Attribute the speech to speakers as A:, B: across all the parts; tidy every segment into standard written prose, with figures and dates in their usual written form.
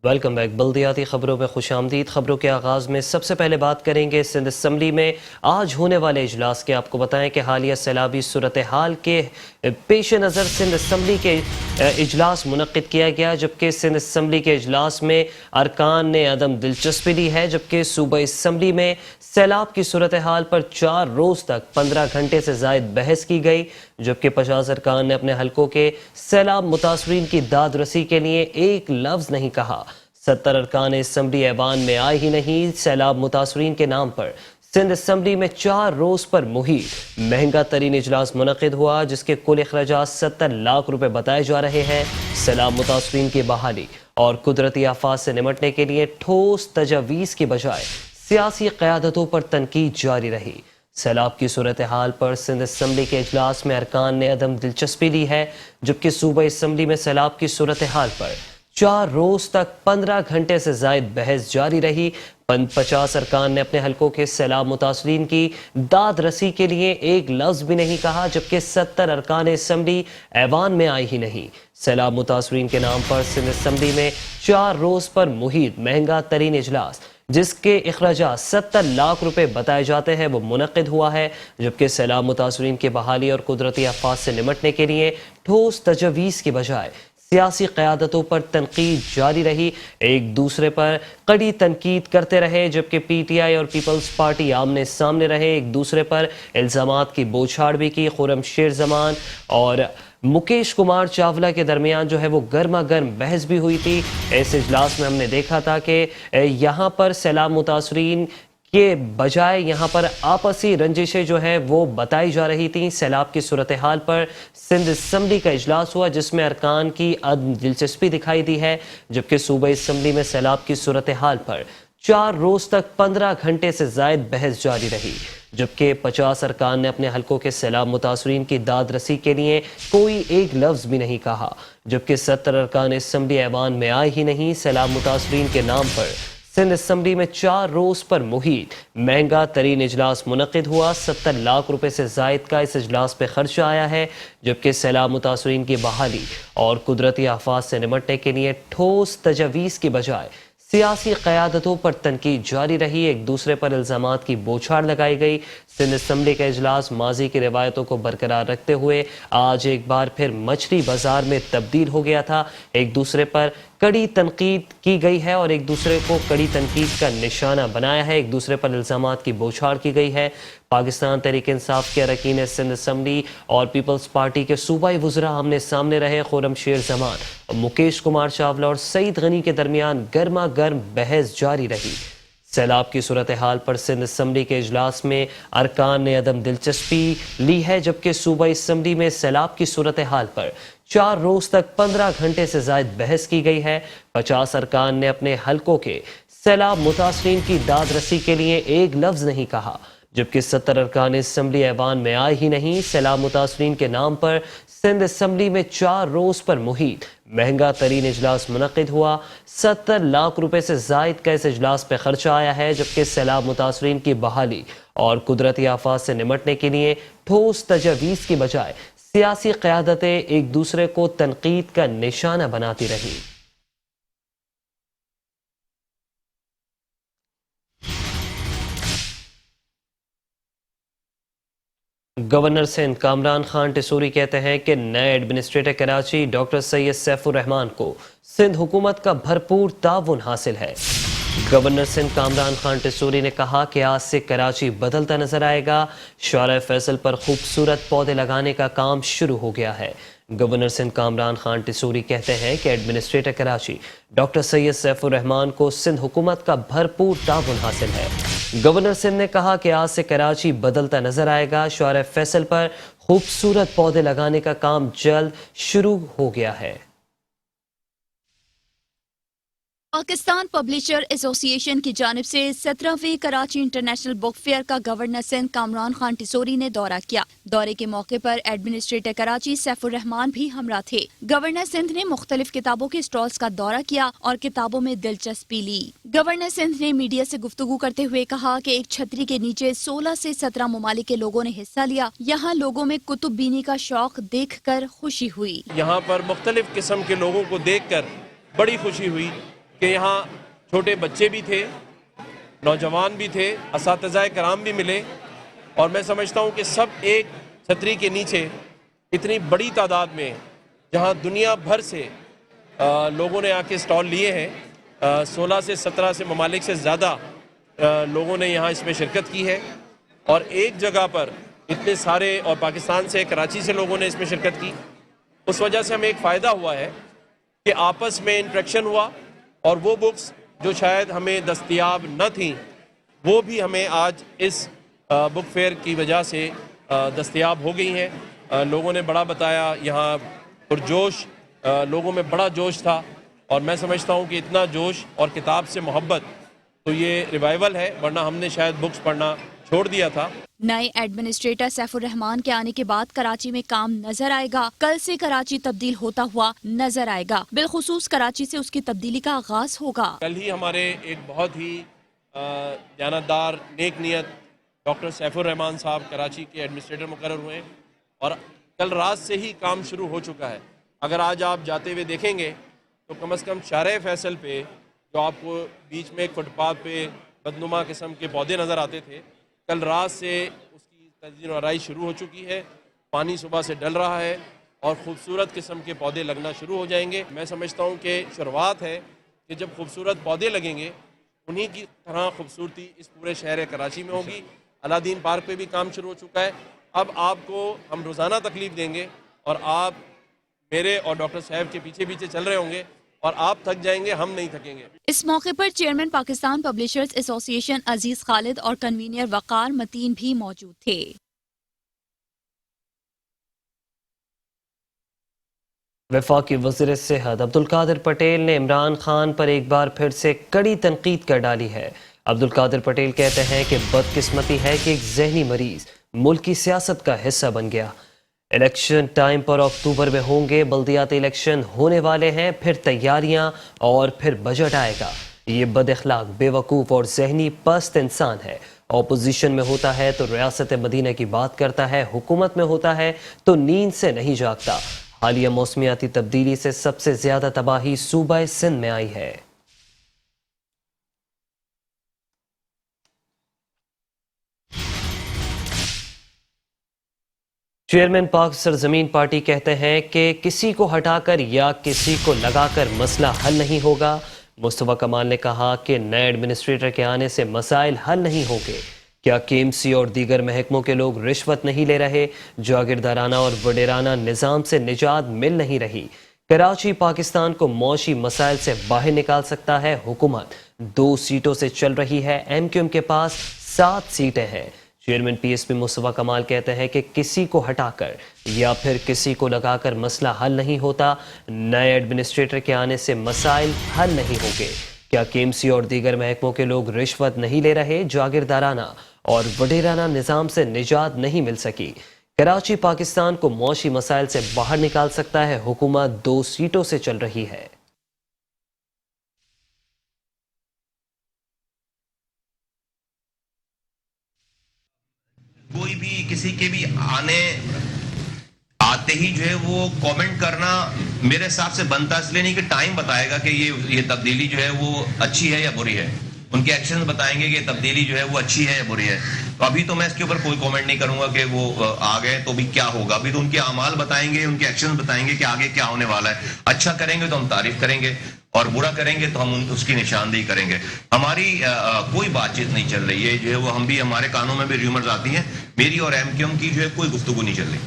A: Welcome back. بلدیاتی خبروں میں خوش آمدید۔ خبروں کے آغاز میں سب سے پہلے بات کریں گے سندھ اسمبلی میں آج ہونے والے اجلاس کے۔ آپ کو بتائیں کہ حالیہ سیلابی صورتحال کے پیش نظر سندھ اسمبلی کے اجلاس منعقد کیا گیا، جبکہ سندھ اسمبلی کے اجلاس میں ارکان نے عدم دلچسپی لی ہے، جبکہ صوبہ اسمبلی میں سیلاب کی صورتحال پر 4 روز تک 15 گھنٹے سے زائد بحث کی گئی، جبکہ 50 ارکان نے اپنے حلقوں کے سیلاب متاثرین کی داد رسی کے لیے ایک لفظ نہیں کہا۔ 70 ارکان اسمبلی ایوان میں آئے ہی نہیں۔ سیلاب متاثرین کے نام پر سندھ اسمبلی میں 4 روز پر محیط مہنگا ترین اجلاس منعقد ہوا، جس کے کل اخراجات 70 لاکھ روپے بتائے جا رہے ہیں۔ سیلاب متاثرین کی بحالی اور قدرتی آفات سے نمٹنے کے لیے ٹھوس تجاویز کی بجائے سیاسی قیادتوں پر تنقید جاری رہی۔ سیلاب کی صورتحال پر سندھ اسمبلی کے اجلاس میں ارکان نے عدم دلچسپی لی ہے، جبکہ صوبہ اسمبلی میں سیلاب کی صورتحال پر 4 روز تک 15 گھنٹے سے زائد بحث جاری رہی۔ 50 ارکان نے اپنے حلقوں کے سیلاب متاثرین کی داد رسی کے لیے ایک لفظ بھی نہیں کہا، جبکہ 70 ارکان اسمبلی ایوان میں آئی ہی نہیں۔ سیلاب متاثرین کے نام پر سندھ اسمبلی میں 4 روز پر محیط مہنگا ترین اجلاس، جس کے اخراجات 70 لاکھ روپے بتائے جاتے ہیں، وہ منعقد ہوا ہے، جبکہ سیلاب متاثرین کی بحالی اور قدرتی آفات سے نمٹنے کے لیے ٹھوس تجاویز کی بجائے سیاسی قیادتوں پر تنقید جاری رہی۔ ایک دوسرے پر کڑی تنقید کرتے رہے، جبکہ پی ٹی آئی اور پیپلز پارٹی آمنے سامنے رہے، ایک دوسرے پر الزامات کی بوچھاڑ بھی کی۔ خرم شیر زمان اور مکیش کمار چاولہ کے درمیان جو ہے وہ گرما گرم بحث بھی ہوئی تھی۔ اس اجلاس میں ہم نے دیکھا تھا کہ یہاں پر سیلاب متاثرین کے بجائے یہاں پر آپسی رنجشیں جو ہے وہ بتائی جا رہی تھیں۔ سیلاب کی صورتحال پر سندھ اسمبلی کا اجلاس ہوا، جس میں ارکان کی عدم دلچسپی دکھائی دی ہے، جبکہ صوبہ اسمبلی میں سیلاب کی صورتحال پر 4 روز تک 15 گھنٹے سے زائد بحث جاری رہی، جبکہ 50 ارکان نے اپنے حلقوں کے سیلاب متاثرین کی داد رسی کے لیے کوئی ایک لفظ بھی نہیں کہا، جبکہ 70 ارکان اسمبلی ایوان میں آئے ہی نہیں۔ سیلاب متاثرین کے نام پر سندھ اسمبلی میں 4 روز پر محیط مہنگا ترین اجلاس منعقد ہوا۔ 70 لاکھ روپے سے زائد کا اس اجلاس پہ خرچہ آیا ہے، جبکہ سیلاب متاثرین کی بحالی اور قدرتی آفات سے نمٹنے کے لیے ٹھوس تجاویز کی بجائے سیاسی قیادتوں پر تنقید جاری رہی، ایک دوسرے پر الزامات کی بوچھاڑ لگائی گئی۔ سندھ اسمبلی کا اجلاس ماضی کی روایتوں کو برقرار رکھتے ہوئے آج ایک بار پھر مچھلی بازار میں تبدیل ہو گیا تھا۔ ایک دوسرے پر کڑی تنقید کی گئی ہے اور ایک دوسرے کو کڑی تنقید کا نشانہ بنایا ہے، ایک دوسرے پر الزامات کی بوچھاڑ کی گئی ہے۔ پاکستان تحریک انصاف کے اراکین سندھ اسمبلی اور پیپلز پارٹی کے صوبائی وزراء آمنے سامنے رہے۔ خرم شیر زمان اور مکیش کمار چاولہ اور سعید غنی کے درمیان گرما گرم بحث جاری رہی۔ سیلاب کی صورتحال پر سندھ اسمبلی کے اجلاس میں ارکان نے عدم دلچسپی لی ہے، جبکہ صوبہ اسمبلی میں سیلاب کی صورتحال پر 4 روز تک 15 گھنٹے سے زائد بحث کی گئی ہے۔ 50 ارکان نے اپنے حلقوں کے سیلاب متاثرین کی داد رسی کے لیے ایک لفظ نہیں کہا، جبکہ 70 ارکان اسمبلی ایوان میں آئے ہی نہیں۔ سیلاب متاثرین کے نام پر سندھ اسمبلی میں 4 روز پر محیط مہنگا ترین اجلاس منعقد ہوا۔ 70 لاکھ روپے سے زائد کا اس اجلاس پہ خرچہ آیا ہے، جبکہ سیلاب متاثرین کی بحالی اور قدرتی آفات سے نمٹنے کے لیے ٹھوس تجاویز کی بجائے سیاسی قیادتیں ایک دوسرے کو تنقید کا نشانہ بناتی رہیں۔ گورنر سندھ کامران خان ٹیسوری کہتے ہیں کہ نئے ایڈمنسٹریٹر کراچی ڈاکٹر سید سیف الرحمان کو سندھ حکومت کا بھرپور تعاون حاصل ہے۔ گورنر سندھ کامران خان ٹیسوری نے کہا کہ آج سے کراچی بدلتا نظر آئے گا۔ شارع فیصل پر خوبصورت پودے لگانے کا کام شروع ہو گیا ہے۔ گورنر سندھ کامران خان ٹیسوری کہتے ہیں کہ ایڈمنسٹریٹر کراچی ڈاکٹر سید سیف الرحمان کو سندھ حکومت کا بھرپور تعاون حاصل ہے۔ گورنر سندھ نے کہا کہ آج سے کراچی بدلتا نظر آئے گا۔ شارع فیصل پر خوبصورت پودے لگانے کا کام جلد شروع ہو گیا ہے۔
B: پاکستان پبلشر ایسوسی ایشن کی جانب سے 17ویں کراچی انٹرنیشنل بک فیئر کا گورنر سندھ کامران خان ٹیسوری نے دورہ کیا۔ دورے کے موقع پر ایڈمنسٹریٹر کراچی سیف الرحمان بھی ہمراہ تھے۔ گورنر سندھ نے مختلف کتابوں کے سٹالز کا دورہ کیا اور کتابوں میں دلچسپی لی۔ گورنر سندھ نے میڈیا سے گفتگو کرتے ہوئے کہا کہ ایک چھتری کے نیچے 16 سے 17 ممالک کے لوگوں نے حصہ لیا۔ یہاں لوگوں میں کتب بینی کا شوق دیکھ کر خوشی ہوئی۔
C: یہاں پر مختلف قسم کے لوگوں کو دیکھ کر بڑی خوشی ہوئی کہ یہاں چھوٹے بچے بھی تھے، نوجوان بھی تھے، اساتذہ کرام بھی ملے، اور میں سمجھتا ہوں کہ سب ایک چھتری کے نیچے اتنی بڑی تعداد میں، جہاں دنیا بھر سے لوگوں نے آ کے اسٹال لیے ہیں، 16 سے 17 سے ممالک سے زیادہ لوگوں نے یہاں اس میں شرکت کی ہے، اور ایک جگہ پر اتنے سارے، اور پاکستان سے، کراچی سے لوگوں نے اس میں شرکت کی، اس وجہ سے ہمیں ایک فائدہ ہوا ہے کہ آپس میں انٹریکشن ہوا، اور وہ بکس جو شاید ہمیں دستیاب نہ تھیں وہ بھی ہمیں آج اس بک فیئر کی وجہ سے دستیاب ہو گئی ہیں۔ لوگوں نے بڑا بتایا، یہاں پرجوش، لوگوں میں بڑا جوش تھا، اور میں سمجھتا ہوں کہ اتنا جوش اور کتاب سے محبت تو یہ ریوائول ہے، ورنہ ہم نے شاید بکس پڑھنا چھوڑ دیا تھا۔
B: نئے ایڈمنسٹریٹر سیف الرحمان کے آنے کے بعد کراچی میں کام نظر آئے گا۔ کل سے کراچی تبدیل ہوتا ہوا نظر آئے گا، بالخصوص کراچی سے اس کی تبدیلی کا آغاز ہوگا۔
C: کل ہی ہمارے ایک بہت ہی دیانتدار، نیک نیت ڈاکٹر سیف الرحمان صاحب کراچی کے ایڈمنسٹریٹر مقرر ہوئے، اور کل رات سے ہی کام شروع ہو چکا ہے۔ اگر آج آپ جاتے ہوئے دیکھیں گے تو کم از کم شارع فیصل پہ، جو آپ کو بیچ میں ایک فٹ پاتھ پہ بدنما قسم کے پودے نظر آتے تھے، کل رات سے اس کی تزئین و آرائش شروع ہو چکی ہے، پانی صبح سے ڈل رہا ہے، اور خوبصورت قسم کے پودے لگنا شروع ہو جائیں گے۔ میں سمجھتا ہوں کہ شروعات ہے کہ جب خوبصورت پودے لگیں گے، انہی کی طرح خوبصورتی اس پورے شہر کراچی میں ہوگی۔ علادین پارک پہ بھی کام شروع ہو چکا ہے۔ اب آپ کو ہم روزانہ تکلیف دیں گے، اور آپ میرے اور ڈاکٹر صاحب کے پیچھے پیچھے چل رہے ہوں گے، اور آپ تھک جائیں گے، ہم نہیں تھکیں گے۔
B: اس موقع پر چیئرمین پاکستان پبلشرز ایسوسی ایشن عزیز خالد اور کنوینر وقار متین بھی موجود تھے۔
A: وفاقی وزیر صحت عبدالقادر پٹیل نے عمران خان پر ایک بار پھر سے کڑی تنقید کر ڈالی ہے۔ عبدالقادر پٹیل کہتے ہیں کہ بدقسمتی ہے کہ ایک ذہنی مریض ملک کی سیاست کا حصہ بن گیا۔ الیکشن ٹائم پر اکتوبر میں ہوں گے، بلدیاتی الیکشن ہونے والے ہیں، پھر تیاریاں اور پھر بجٹ آئے گا۔ یہ بد اخلاق، بے وقوف اور ذہنی پست انسان ہے۔ اپوزیشن میں ہوتا ہے تو ریاست مدینہ کی بات کرتا ہے، حکومت میں ہوتا ہے تو نیند سے نہیں جاگتا۔ حالیہ موسمیاتی تبدیلی سے سب سے زیادہ تباہی صوبہ سندھ میں آئی ہے۔ چیئرمین پاک سرزمین پارٹی کہتے ہیں کہ کسی کو ہٹا کر یا کسی کو لگا کر مسئلہ حل نہیں ہوگا۔ مصطفیٰ کمال نے کہا کہ نئے ایڈمنسٹریٹر کے آنے سے مسائل حل نہیں ہوں گے۔ کیا KMC اور دیگر محکموں کے لوگ رشوت نہیں لے رہے؟ جاگیردارانہ اور وڈیرانہ نظام سے نجات مل نہیں رہی۔ کراچی پاکستان کو معاشی مسائل سے باہر نکال سکتا ہے۔ حکومت 2 سیٹوں سے چل رہی ہے، MQM کے پاس 7 سیٹیں ہیں۔ چیئرمین PSP مصطفیٰ کمال کہتے ہیں کہ کسی کو ہٹا کر یا پھر کسی کو لگا کر مسئلہ حل نہیں ہوتا۔ نئے ایڈمنسٹریٹر کے آنے سے مسائل حل نہیں ہوں گے۔ کیا KMC اور دیگر محکموں کے لوگ رشوت نہیں لے رہے؟ جاگیردارانہ اور وڈیرانہ نظام سے نجات نہیں مل سکی۔ کراچی پاکستان کو معاشی مسائل سے باہر نکال سکتا ہے۔ حکومت 2 سیٹوں سے چل رہی ہے۔
D: کوئی بھی کسی کے بھی آتے ہی جو ہے وہ کومنٹ کرنا میرے حساب سے بنتا اس لیے نہیں کہ ٹائم بتائے گا کہ یہ تبدیلی جو ہے وہ اچھی ہے یا بری ہے، ان کے ایکشن بتائیں گے کہ یہ تبدیلی جو ہے وہ اچھی ہے یا بری ہے۔ تو ابھی تو میں اس کے اوپر کوئی کومنٹ نہیں کروں گا کہ وہ آ گئے تو بھی کیا ہوگا، ابھی تو ان کے اعمال بتائیں گے، ان کے ایکشن بتائیں گے کہ آگے کیا ہونے والا ہے۔ اچھا کریں گے تو ہم تعریف کریں گے، اور برا کریں گے تو ہم اس کی نشاندہی کریں گے۔ ہماری کوئی بات چیت نہیں چل رہی ہے، جو ہے وہ ہم بھی، ہمارے کانوں میں بھی ریومرز آتی ہیں، میری اور MQM کی جو ہے کوئی گفتگو نہیں چل رہی۔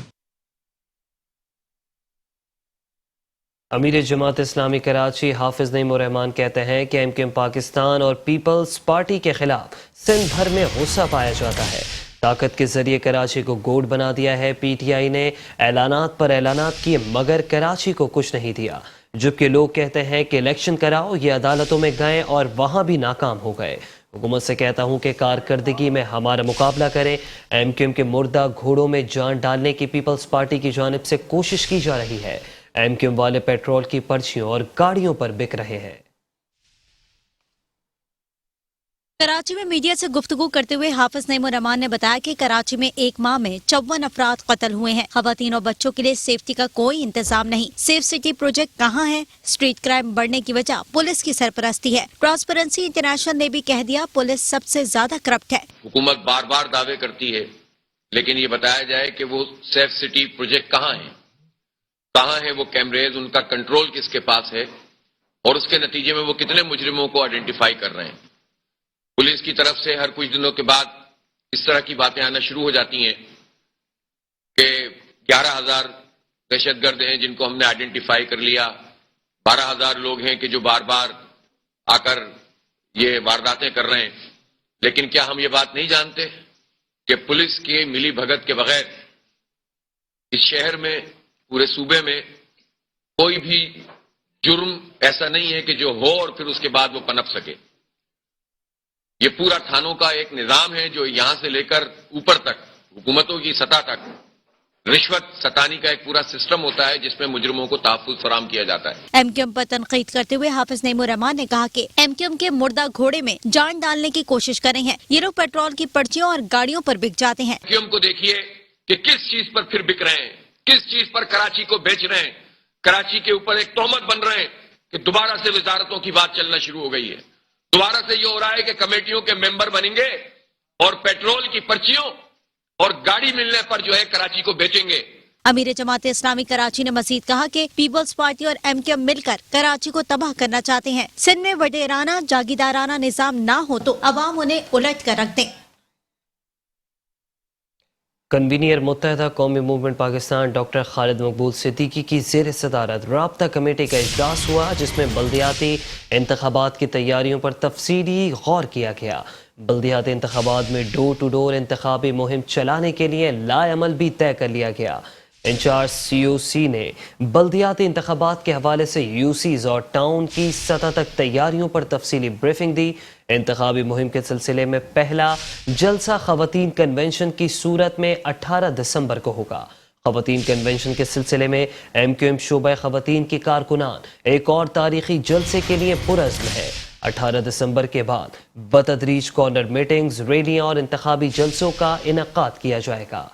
A: امیر جماعت اسلامی کراچی حافظ نعیم الرحمان کہتے ہیں کہ MQM پاکستان اور پیپلز پارٹی کے خلاف سندھ بھر میں غصہ پایا جاتا ہے۔ طاقت کے ذریعے کراچی کو گوڈ بنا دیا ہے۔ PTI نے اعلانات پر اعلانات کیے مگر کراچی کو کچھ نہیں دیا، جبکہ لوگ کہتے ہیں کہ الیکشن کراؤ، یہ عدالتوں میں گئے اور وہاں بھی ناکام ہو گئے۔ حکومت سے کہتا ہوں کہ کارکردگی میں ہمارا مقابلہ کریں۔ MQM کے مردہ گھوڑوں میں جان ڈالنے کی پیپلز پارٹی کی جانب سے کوشش کی جا رہی ہے۔ MQM والے پیٹرول کی پرچیوں اور گاڑیوں پر بک رہے ہیں۔
E: कराची में मीडिया से गुफ्तगू करते हुए हाफिज नईमुर रहमान ने बताया कि कराची में एक माह में 54 अफराद कत्ल हुए हैं। खवातीन और बच्चों के लिए सेफ्टी का कोई इंतजाम नहीं। सेफ सिटी प्रोजेक्ट कहाँ है? स्ट्रीट क्राइम बढ़ने की वजह पुलिस की सरपरस्ती है। ट्रांसपेरेंसी इंटरनेशनल ने भी कह दिया पुलिस सबसे ज्यादा करप्ट है।
F: हुकूमत बार बार दावे करती है, लेकिन ये बताया जाए कि वो सेफ सिटी प्रोजेक्ट कहाँ है वो कैमरेज, उनका कंट्रोल किसके पास है और उसके नतीजे में वो कितने मुजरिमों को आइडेंटिफाई कर रहे हैं। पुलिस की तरफ से हर कुछ दिनों के बाद इस तरह की बातें आना शुरू हो जाती हैं कि 11,000 दहशतगर्द हैं जिनको हमने आइडेंटिफाई कर लिया, 12,000 लोग हैं कि जो बार बार आकर ये वारदातें कर रहे हैं। लेकिन क्या हम ये बात नहीं जानते कि पुलिस की मिली भगत के बगैर इस शहर में, पूरे सूबे में कोई भी जुर्म ऐसा नहीं है कि जो हो और फिर उसके बाद वो पनप सके। ये पूरा थानों का एक निजाम है जो यहां से लेकर ऊपर तक, हुकूमतों की सतह तक रिश्वत सतानी का एक पूरा सिस्टम होता है जिसमें मुजरिमों को तहफ्फुज़ फराहम किया जाता है।
E: एमक्यूएम पर तनकीद करते हुए हाफिज नईमुर रहमान ने कहा कि एमक्यूएम के मुर्दा घोड़े में जान डालने की कोशिश कर रहे हैं। ये लोग पेट्रोल की पर्चियों और गाड़ियों पर बिक जाते हैं।
F: एमक्यूएम को देखिए कि किस चीज पर फिर बिक रहे हैं, किस चीज पर कराची को बेच रहे हैं। कराची के ऊपर एक तोहमत बन रहे हैं कि दोबारा से वजारतों की बात चलना शुरू हो गई है। दोबारा से ये हो रहा है कि कमेटियों के मेंबर बनेंगे और पेट्रोल की पर्चियों और गाड़ी मिलने पर जो है कराची को बेचेंगे।
E: अमीर जमात इस्लामी कराची ने मजीद कहा कि पीपल्स पार्टी और एमक्यूएम मिलकर कराची को तबाह करना चाहते हैं। सिंध में वडेराना जागीरदाराना निजाम ना हो तो अवाम उन्हें उलट कर रख दें।
A: कन्वीनियर मुत्तहदा कौमी मूवमेंट पाकिस्तान डॉक्टर खालिद मकबूल सिद्दीकी की ज़ेर सदारत राब्ता कमेटी का इजलास हुआ, जिसमें बल्दियाती इंतखाबात की तैयारियों पर तफसीली गौर किया गया। बल्दियाती इंतखाबात में डोर टू डोर इंतखाबी मुहिम चलाने के लिए लाएअमल भी तय कर लिया गया। इंचार्ज COC ने बल्दियाती इंतखाबात के हवाले से UCs और टाउन की सतह तक तैयारियों पर तफसीली ब्रीफिंग दी। इंतखाबी मुहिम के सिलसिले में पहला जलसा खवातीन कन्वेंशन की सूरत में 18 दिसंबर को होगा। खवातीन कन्वेंशन के सिलसिले में MQM शोबा खवातीन की कारकुनान एक और तारीखी जलसे के लिए पुरज़्म है। 18 दिसंबर के बाद बतदरीज कॉर्नर मीटिंग्स, रैलियां और इंतखाबी जलसों का इनेकाद किया जाएगा।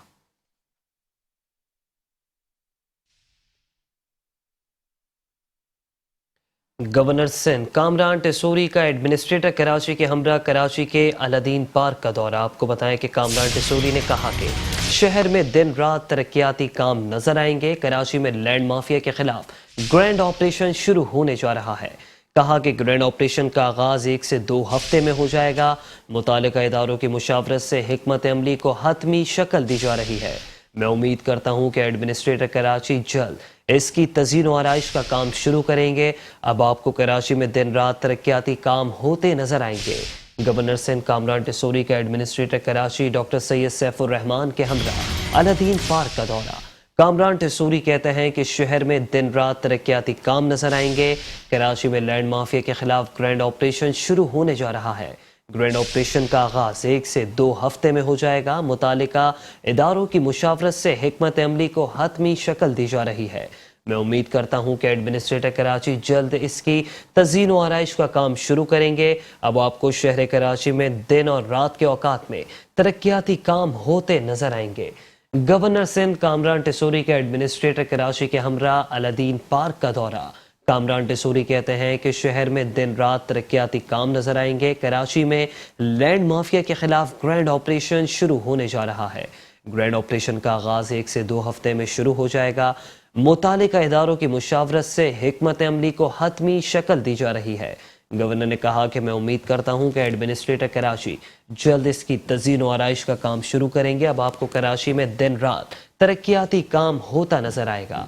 A: गवर्नर सिंध कामरान टेसोरी का एडमिनिस्ट्रेटर कराची के हमरा कराची के अलादीन पार्क का दौरा। आपको बताएं कि कामरान टेसोरी ने कहा कि शहर में दिन रात तरक्याती काम नजर आएंगे। कराची में लैंड माफिया के खिलाफ ग्रैंड ऑपरेशन शुरू होने जा रहा है। कहा कि ग्रैंड ऑपरेशन का आगाज 1 से 2 हफ्ते में हो जाएगा। मुतालिका इदारों की मुशावरत से हिकमत अमली को हतमी शक्ल दी जा रही है। मैं उम्मीद करता हूं कि एडमिनिस्ट्रेटर कराची जल्द इसकी तज़ीन व आराइश का काम शुरू करेंगे। अब आपको कराची में दिन रात तरक्याती काम होते नजर आएंगे। गवर्नर सिंध कामरान टेसोरी का एडमिनिस्ट्रेटर कराची डॉक्टर सैयद सैफुर रहमान के हमरा अलादीन पार्क का दौरा। कामरान टेसोरी कहते हैं कि शहर में दिन रात तरक्याती काम नजर आएंगे। कराची में लैंड माफिया के खिलाफ ग्रैंड ऑपरेशन शुरू होने जा रहा है। ग्रैंड ऑपरेशन का आगाज 1 से 2 हफ्ते में हो जाएगा। मुतालिका इदारों की मुशावरत से हिकमत अमली को हतमी शक्ल दी जा रही है। मैं उम्मीद करता हूं कि एडमिनिस्ट्रेटर कराची जल्द इसकी तज़ीन व आराइश का काम शुरू करेंगे। अब आपको शहर कराची में दिन और रात के औकात में तरक्याती काम होते नजर आएंगे। गवर्नर सिंध कामरान टेसोरी के एडमिनिस्ट्रेटर कराची के हमरा अलादीन पार्क का दौरा। कामरान टेसोरी कहते हैं कि शहर में दिन रात तरक्याती काम नजर आएंगे। कराची में लैंड माफिया के खिलाफ ग्रैंड ऑपरेशन शुरू होने जा रहा है। ग्रैंड ऑपरेशन का आगाज 1 से 2 हफ्ते में शुरू हो जाएगा। मुतालिका इदारों की मुशावरत से हिकमत अमली को हतमी शक्ल दी जा रही है। गवर्नर ने कहा कि मैं उम्मीद करता हूं कि एडमिनिस्ट्रेटर कराची जल्द इसकी तज़ीन व आराइश का काम शुरू करेंगे। अब आपको कराची में दिन रात तरक्याती काम होता नजर आएगा।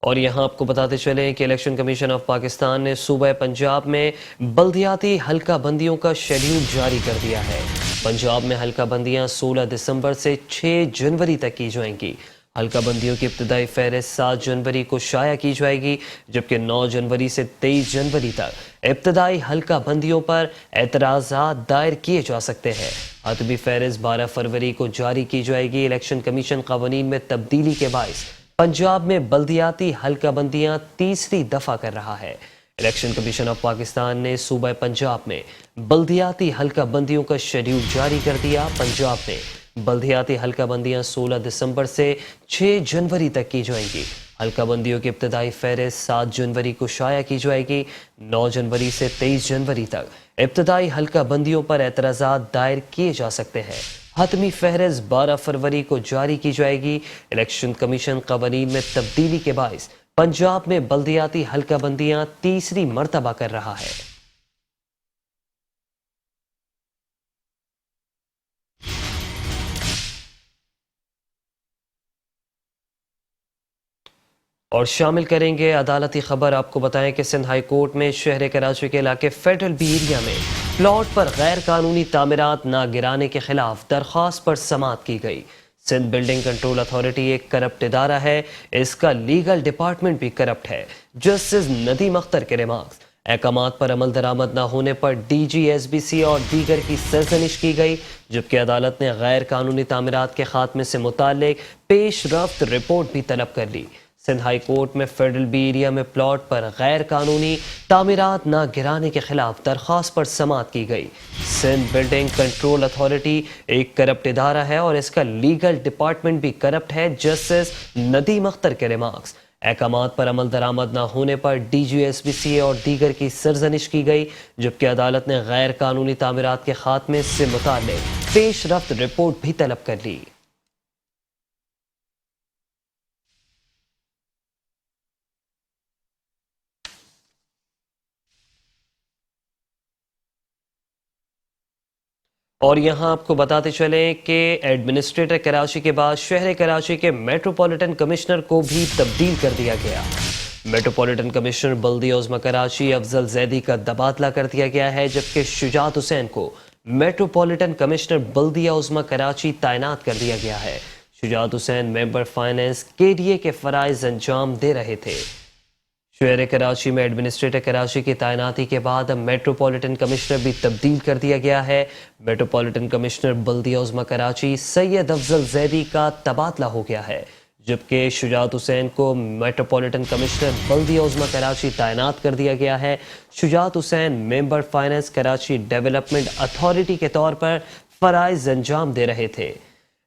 A: और यहाँ आपको बताते चलें कि इलेक्शन कमीशन ऑफ पाकिस्तान ने सूबा पंजाब में बल्दियाती हल्का बंदियों का शेड्यूल जारी कर दिया है। पंजाब में हल्का बंदियाँ 16 दिसंबर से 6 जनवरी तक की जाएंगी। हल्का बंदियों की इब्तदाई फहरिस्त 7 जनवरी को शाया की जाएगी, जबकि 9 जनवरी से 23 जनवरी तक इब्तदाई हल्का बंदियों पर एतराज़ात दायर किए जा सकते हैं। हतमी फहरिस्त 12 फरवरी को जारी की जाएगी। इलेक्शन कमीशन कानून में तब्दीली के बायस पंजाब में बल्दियाती हल्का बंदियां तीसरी दफा कर रहा है। इलेक्शन कमीशन ऑफ पाकिस्तान ने सूबा पंजाब में बल्दियाती हल्का बंदियों का शेड्यूल जारी कर दिया। पंजाब में बल्दियाती हल्का बंदियां 16 दिसंबर से 6 जनवरी तक की जाएंगी। हल्का बंदियों की इब्तदाई फहरिस्त 7 जनवरी को शाया की जाएगी। 9 जनवरी से 23 जनवरी तक इब्तदाई हल्का बंदियों पर एतराज़ात दायर किए जा सकते हैं। हतमी फहरिस्त 12 फरवरी को जारी की जाएगी। इलेक्शन कमीशन कानून में तब्दीली के बायस पंजाब में बल्दियाती हल्का बंदियां तीसरी मर्तबा कर रहा है। और शामिल करेंगे अदालती खबर। आपको बताएं कि सिंध हाई कोर्ट में शहर कराची के इलाके फेडरल बी एरिया में प्लॉट पर गैर कानूनी तामीरात ना गिराने के खिलाफ दरख्वास्त पर समाअत की गई। सिंध बिल्डिंग कंट्रोल अथॉरिटी एक करप्ट इदारा है, इसका लीगल डिपार्टमेंट भी करप्ट है। जस्टिस नदीम अख्तर के रिमार्क्स, अहकामात पर अमल दरामद न होने पर DGSBC और दीगर की सरजनिश की गई, जबकि अदालत ने गैर कानूनी तामीरात के खात्मे से मुताल्लिक पेश रफ्त रिपोर्ट भी तलब कर ली। सिंध हाई कोर्ट में फेडरल बी एरिया में प्लॉट पर गैर कानूनी तामीरात न गिराने के खिलाफ दरख्वास्त पर समाअत की गई। सिंध बिल्डिंग कंट्रोल अथॉरिटी एक करप्ट इदारा है और इसका लीगल डिपार्टमेंट भी करप्ट है। जस्टिस नदीम अख्तर के रिमार्क्स, अहकामात पर अमल दरामद न होने पर DGSBC और दीगर की सरजनिश की गई, जबकि अदालत ने गैर कानूनी तामीरात के खात्मे से मुताल्लिक पेश रफ्त रिपोर्ट भी तलब कर ली। और यहाँ आपको बताते चलें कि एडमिनिस्ट्रेटर कराची के बाद शहर कराची के मेट्रोपॉलिटन कमिश्नर को भी तब्दील कर दिया गया। मेट्रोपॉलिटन कमिश्नर बल्दिया उज़्मा कराची अफजल जैदी का तबादला कर दिया गया है, जबकि शुजात हुसैन को मेट्रोपॉलिटन कमिश्नर बल्दिया उज़्मा कराची तैनात कर दिया गया है। Shujaat Hussain member finance KDA के फराइज अंजाम दे रहे थे। शहर कराची में एडमिनिस्ट्रेटर कराची की तैनाती के बाद अब मेट्रोपॉलिटन कमिश्नर भी तब्दील कर दिया गया है। मेट्रोपॉलिटन कमिश्नर बल्दिया उज़्मा कराची सैयद अफजल जैदी का तबादला हो गया है, जबकि शुजात हुसैन को मेट्रोपॉलिटन कमिश्नर बल्दिया उज़्मा कराची तैनात कर दिया गया है। Shujaat Hussain member finance Karachi development authority के तौर पर फराइज अंजाम दे रहे थे।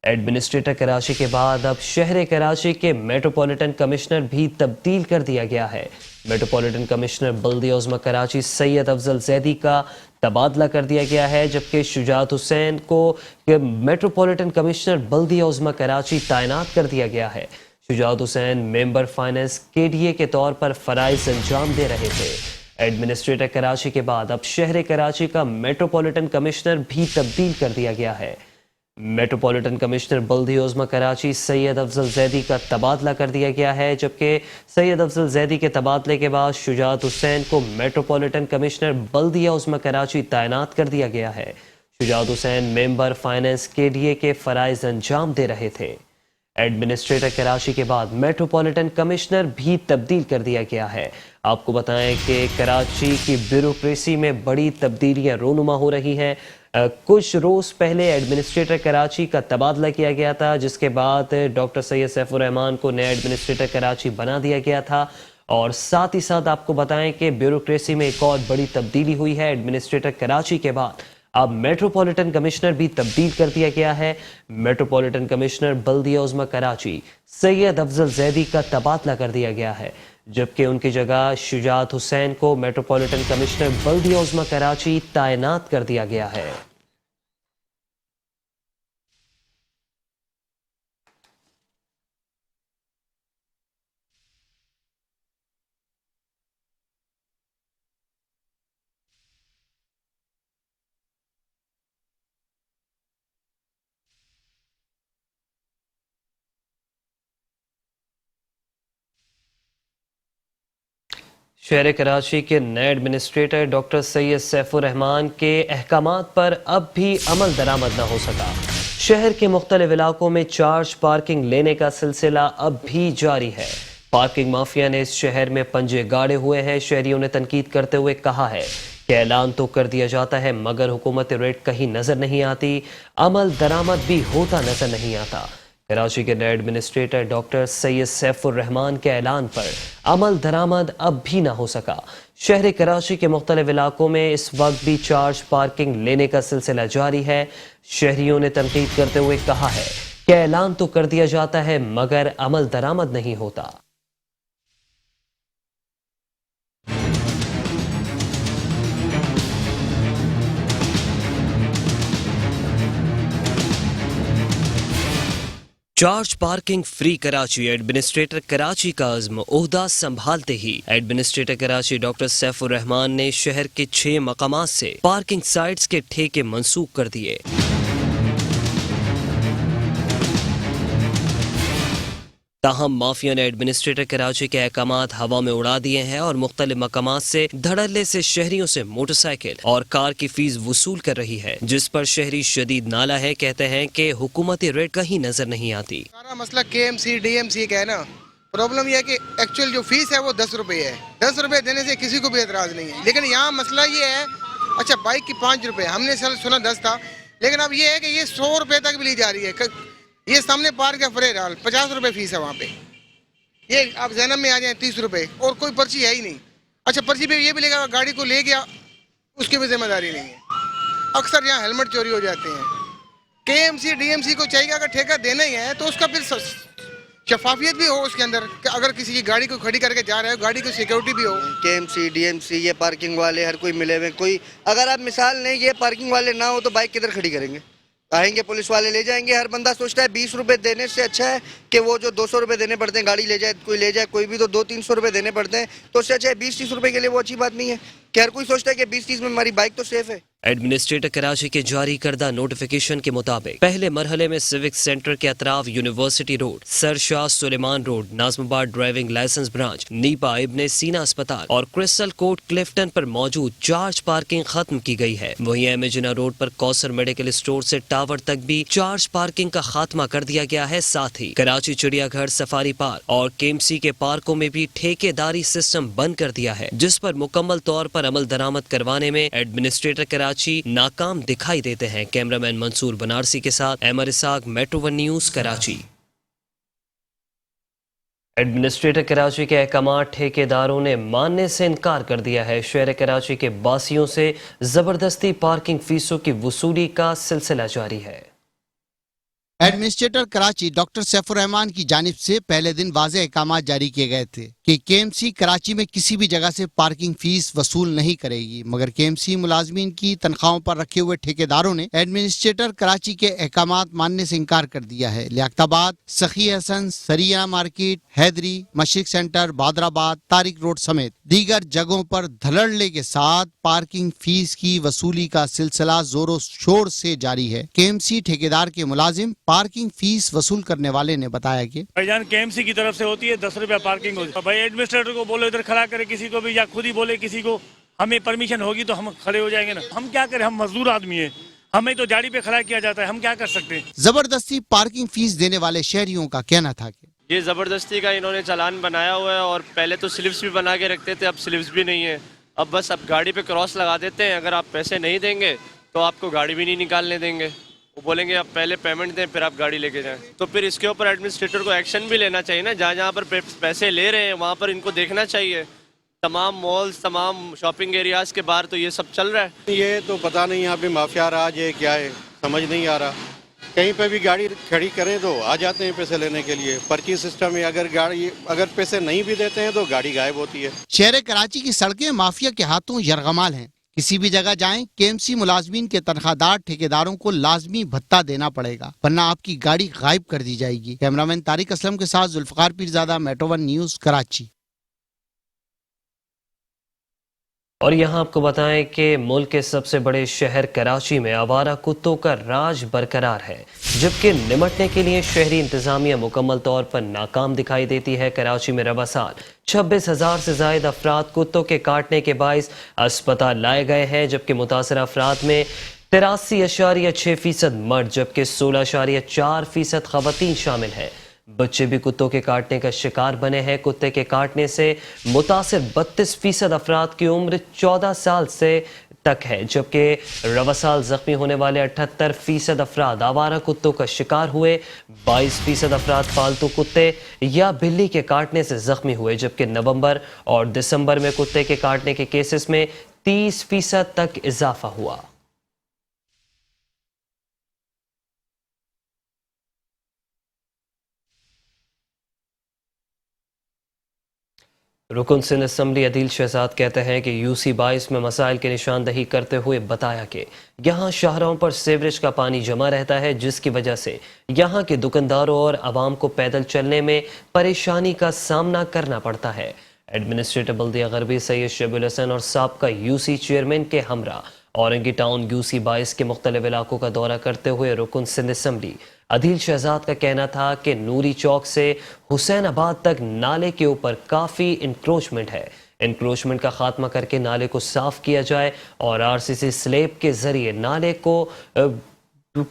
A: एडमिनिस्ट्रेटर कराची के बाद अब शहर कराची के मेट्रोपॉलिटन कमिश्नर भी तब्दील कर दिया गया है। मेट्रोपॉलिटन कमिश्नर बल्दिया उज़्मा कराची सैयद अफजल जैदी का तबादला कर दिया गया है, जबकि शुजात हुसैन को मेट्रोपॉलिटन कमिश्नर बल्दिया उज़्मा कराची तैनात कर दिया गया है। Shujaat Hussain member finance KDA के तौर पर फराइज अंजाम दे रहे थे। एडमिनिस्ट्रेटर कराची के बाद अब शहर कराची का मेट्रोपॉलिटन कमिश्नर भी तब्दील कर दिया गया है। मेट्रोपॉलिटन कमिश्नर बल्दिया उज़्मा कराची सैयद अफजल जैदी का तबादला कर दिया गया है, जबकि सैयद अफजल जैदी के तबादले के बाद शुजात हुसैन को मेट्रोपॉलिटन कमिश्नर बल्दिया उज़्मा कराची तैनात कर दिया गया है। Shujaat Hussain member finance KDA के फराइज अंजाम दे रहे थे। एडमिनिस्ट्रेटर कराची के बाद मेट्रोपॉलिटन कमिश्नर भी तब्दील कर दिया गया है। आपको बताएं कि कराची की ब्यूरोक्रेसी में बड़ी तब्दीलियां रोनुमा हो रही हैं। कुछ रोज़ पहले एडमिनिस्ट्रेटर कराची का तबादला किया गया था, जिसके बाद डॉक्टर सैयद सैफुर रहमान को नया एडमिनिस्ट्रेटर कराची बना दिया गया था। और साथ ही साथ आपको बताएं कि ब्यूरोक्रेसी में एक और बड़ी तब्दीली हुई है। एडमिनिस्ट्रेटर कराची के बाद अब मेट्रोपॉलिटन कमिश्नर भी तब्दील कर दिया गया है। मेट्रोपॉलिटन कमिश्नर बल्दिया उज़्मा कराची सैयद अफजल जैदी का तबादला कर दिया गया है, जबकि उनकी जगह शुजात हुसैन को मेट्रोपॉलिटन कमिश्नर बल्दिया उज़्मा कराची तैनात कर दिया गया है। शहर कराची के नए एडमिनिस्ट्रेटर डॉक्टर सैयद सैफुर रहमान के अहकामात पर अब भी अमल दरामद न हो सका। शहर के मुख्तलिफ इलाकों में चार्ज पार्किंग लेने का सिलसिला अब भी जारी है। पार्किंग माफिया ने इस शहर में पंजे गाड़े हुए हैं। शहरियों ने तनकीद करते हुए कहा है कि ऐलान तो कर दिया जाता है मगर हुकूमत रेट कहीं नजर नहीं आती, अमल दरामद भी होता नजर नहीं आता। कराची के नए एडमिनिस्ट्रेटर डॉक्टर सैयद सैफुर रहमान के ऐलान पर अमल दरामद अब भी ना हो सका। शहर कराची के मुख्तलिफ इलाकों में इस वक्त भी चार्ज पार्किंग लेने का सिलसिला जारी है। शहरियों ने तनकीद करते हुए कहा है कि ऐलान तो कर दिया जाता है मगर अमल दरामद नहीं होता। Charge parking free Karachi. Administrator Karachi का अज़्म ओहदा संभालते ही एडमिनिस्ट्रेटर कराची डॉक्टर सैफुर रहमान ने शहर के 6 मकामात से पार्किंग साइट्स के ठेके मंसूख कर दिए। ताहम माफिया ने एडमिनिस्ट्रेटर कराची के अहकामात हवा में उड़ा दिए हैं और मुख्तलिफ मकामात से धड़ल्ले से शहरियों से मोटरसाइकिल और कार की फीस वसूल कर रही है, जिस पर शहरी शदीद नाला है। कहते हैं कि हुकूमती रेट कहीं नजर नहीं आती।
G: सारा मसला KMC DMC का है ना। प्रॉब्लम यह है कि एक्चुअल जो फीस है वो 10 रुपये है। 10 रुपये देने से किसी को भी एतराज़ नहीं है, लेकिन यहाँ मसला ये है, अच्छा बाइक की 5 रुपये, हमने सुना 10 था, लेकिन अब ये है कि ये 100 रुपये तक भी ली जा रही है। ये सामने पार्क है फरेर हाल, 50 रुपये फीस है वहाँ पे। ये आप जैनब में आ जाए 30 रुपये और कोई पर्ची है ही नहीं। अच्छा पर्ची पे ये भी लेगा, गाड़ी को ले गया उसकी भी जिम्मेदारी नहीं है। अक्सर यहाँ हेलमेट चोरी हो जाते हैं। KMC DMC को चाहिए अगर ठेका देना ही है तो उसका फिर शफाफियत भी हो उसके अंदर, कि अगर किसी की गाड़ी को खड़ी करके जा रहा है गाड़ी की सिक्योरिटी भी हो।
H: KMC DMC ये पार्किंग वाले हर कोई मिले हुए, कोई अगर आप मिसाल नहीं ये पार्किंग वाले ना हो तो बाइक किधर खड़ी करेंगे? आएंगे पुलिस वाले ले जाएंगे। हर बंदा सोचता है 20 रुपए देने से अच्छा है कि वो जो 200 रुपए देने पड़ते हैं, गाड़ी ले जाए कोई भी तो 200-300 रुपए देने पड़ते हैं, तो उससे अच्छा है 20-30 रुपए के लिए वो अच्छी बात नहीं है कि हर कोई सोचता है कि 20-30 में हमारी बाइक तो सेफ है।
A: एडमिनिस्ट्रेटर कराची के जारी करदा नोटिफिकेशन के मुताबिक पहले मरहले में सिविक सेंटर के अतराफ university road, sir Shah Suleman road, Nazimabad driving licence branch, Nipa Ibne Sina अस्पताल और क्रिस्टल कोर्ट क्लिफ्टन पर मौजूद चार्ज पार्किंग खत्म की गई है। वहीं एमेजिना रोड पर कौसर मेडिकल स्टोर से टावर तक भी चार्ज पार्किंग का खात्मा कर दिया गया है। साथ ही कराची चिड़ियाघर, सफारी पार्क और KMC के पार्कों में भी ठेकेदारी सिस्टम बंद कर दिया है, जिस पर मुकम्मल तौर पर अमल दरामद करवाने में एडमिनिस्ट्रेटर कराची नाकाम दिखाई देते हैं। कैमरामैन मंसूर बनारसी के साथ Amar Ishaq, metro 1 news, Karachi. Administrator Karachi के अहकामात ठेकेदारों ने मानने से इनकार कर दिया है। शहर कराची के बासियों से जबरदस्ती पार्किंग फीसों की वसूली का सिलसिला जारी है।
I: एडमिनिस्ट्रेटर कराची डॉक्टर सैफुर रहमान की जानिब से पहले दिन वाज़ेह अहकामात जारी किए गए थे कि KMC कराची में किसी भी जगह से पार्किंग फीस वसूल नहीं करेगी, मगर KMC मुलाजमीन की तनख्वाहों पर रखे हुए ठेकेदारों ने एडमिनिस्ट्रेटर कराची के अहकामात मानने से इनकार कर दिया है। लियाकताबाद, सखी हसन, सरिया market, Haideri, Mashriq centre, Bahadurabad, Tariq road समेत दीगर जगहों पर धड़ल्ले के साथ पार्किंग फीस की वसूली का सिलसिला जोरों शोर से जारी है। KMC ठेकेदार के मुलाजिम पार्किंग फीस वसूल करने वाले ने बताया कि
J: भाईजान KMC की तरफ से होती है 10 रुपया पार्किंग होती है। भाई एडमिनिस्ट्रेटर को बोलो इधर खड़ा करे किसी को भी, या खुद ही बोले किसी को, हमें परमिशन होगी तो हम खड़े हो जाएंगे ना। हम क्या करें, हम मजदूर आदमी है, हमें तो गाड़ी पे खड़ा किया जाता है, हम क्या कर सकते हैं।
I: जबरदस्ती पार्किंग फीस देने वाले शहरियों का कहना था कि
K: ये ज़बरदस्ती का इन्होंने चालान बनाया हुआ है और पहले तो स्लिप्स भी बना के रखते थे, अब स्लिप्स भी नहीं है। अब बस अब गाड़ी पे क्रॉस लगा देते हैं, अगर आप पैसे नहीं देंगे तो आपको गाड़ी भी नहीं निकालने देंगे। वो बोलेंगे आप पहले पेमेंट दें फिर आप गाड़ी लेके जाएं। तो फिर इसके ऊपर एडमिनिस्ट्रेटर को एक्शन भी लेना चाहिए ना। जहाँ जहाँ पर पैसे ले रहे हैं वहाँ पर इनको देखना चाहिए। तमाम मॉल्स, तमाम शॉपिंग एरियाज के बाहर तो ये सब चल रहा है।
L: ये तो पता नहीं यहाँ पे माफिया राज है क्या है, समझ नहीं आ रहा। कहीं पे भी गाड़ी खड़ी करें तो आ जाते हैं पैसे लेने के लिए। पर्ची सिस्टम है, अगर पैसे नहीं भी देते हैं तो गाड़ी गायब होती है।
I: शहर कराची की सड़कें माफिया के हाथों यरगमाल हैं। किसी भी जगह जाएं, KMC मुलाजमीन के तनख्वाहदार ठेकेदारों को लाजमी भत्ता देना पड़ेगा, वरना आपकी गाड़ी गायब कर दी जाएगी। कैमरामैन तारिक असलम के साथ जुल्फकार पीरजादा, मेट्रो 1 न्यूज, कराची।
A: और यहाँ आपको बताएं कि मुल्क के सबसे बड़े शहर कराची में आवारा कुत्तों का राज बरकरार है, जबकि निमटने के लिए शहरी इंतजामिया मुकम्मल तौर पर नाकाम दिखाई देती है। कराची में रबा साल 26,000 से जायद अफराद कुत्तों के काटने के बाइस अस्पताल लाए गए हैं, जबकि मुतासर अफराद में 83.6% مرد جبکہ 16.4% خواتین شامل ہیں۔ بچے بھی کتوں کے کاٹنے کا شکار بنے ہیں۔ کتے کے کاٹنے سے متاثر 32% افراد کی عمر 14 سال سے تک ہے، جبکہ رواں سال زخمی ہونے والے 78% افراد آوارہ کتوں کا شکار ہوئے۔ 22% افراد پالتو کتے یا بلی کے کاٹنے سے زخمی ہوئے، جبکہ نومبر اور دسمبر میں کتے کے کاٹنے کے کیسز میں 30% تک اضافہ ہوا۔ رکن سندھ اسمبلی عدیل شہزاد کہتے ہیں کہ UC 22 میں مسائل کی نشاندہی کرتے ہوئے بتایا کہ یہاں شاہراہوں پر سیوریج کا پانی جمع رہتا ہے، جس کی وجہ سے یہاں کے دکانداروں اور عوام کو پیدل چلنے میں پریشانی کا سامنا کرنا پڑتا ہے۔ ایڈمنسٹریٹر بلدیہ غربی سید شبیل الحسن اور سابقہ UC چیئرمین کے ہمراہ اورنگی ٹاؤن UC 22 کے مختلف علاقوں کا دورہ کرتے ہوئے رکن سندھ اسمبلی عدیل شہزاد کا کہنا تھا کہ نوری چوک سے حسین آباد تک نالے کے اوپر کافی انکروچمنٹ ہے۔ انکروچمنٹ کا خاتمہ کر کے نالے کو صاف کیا جائے اور RCC سلیب کے ذریعے نالے کو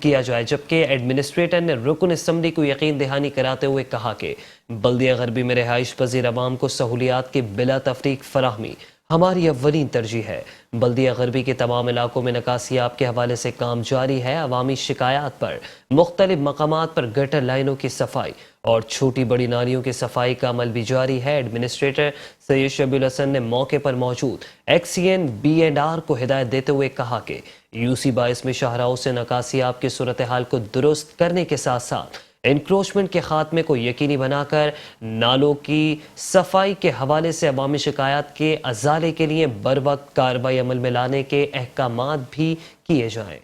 A: کیا جائے، جبکہ ایڈمنسٹریٹر نے رکن اسمبلی کو یقین دہانی کراتے ہوئے کہا کہ بلدیہ غربی میں رہائش پذیر عوام کو سہولیات کی بلا تفریق فراہمی ہماری اولین ترجیح ہے۔ بلدیہ غربی کے تمام علاقوں میں نکاسیاب کے حوالے سے کام جاری ہے۔ عوامی شکایات پر مختلف مقامات پر گٹر لائنوں کی صفائی اور چھوٹی بڑی نالیوں کی صفائی کا عمل بھی جاری ہے۔ ایڈمنسٹریٹر سید شبیل الحسن نے موقع پر موجود XCN B&R کو ہدایت دیتے ہوئے کہا کہ UC 22 میں شاہراہوں سے نکاسیاب کی صورتحال کو درست کرنے کے ساتھ ساتھ انکروچمنٹ کے خاتمے کو یقینی بنا کر نالوں کی صفائی کے حوالے سے عوامی شکایات کے ازالے کے لیے بروقت کارروائی عمل میں لانے کے احکامات بھی کیے جائیں۔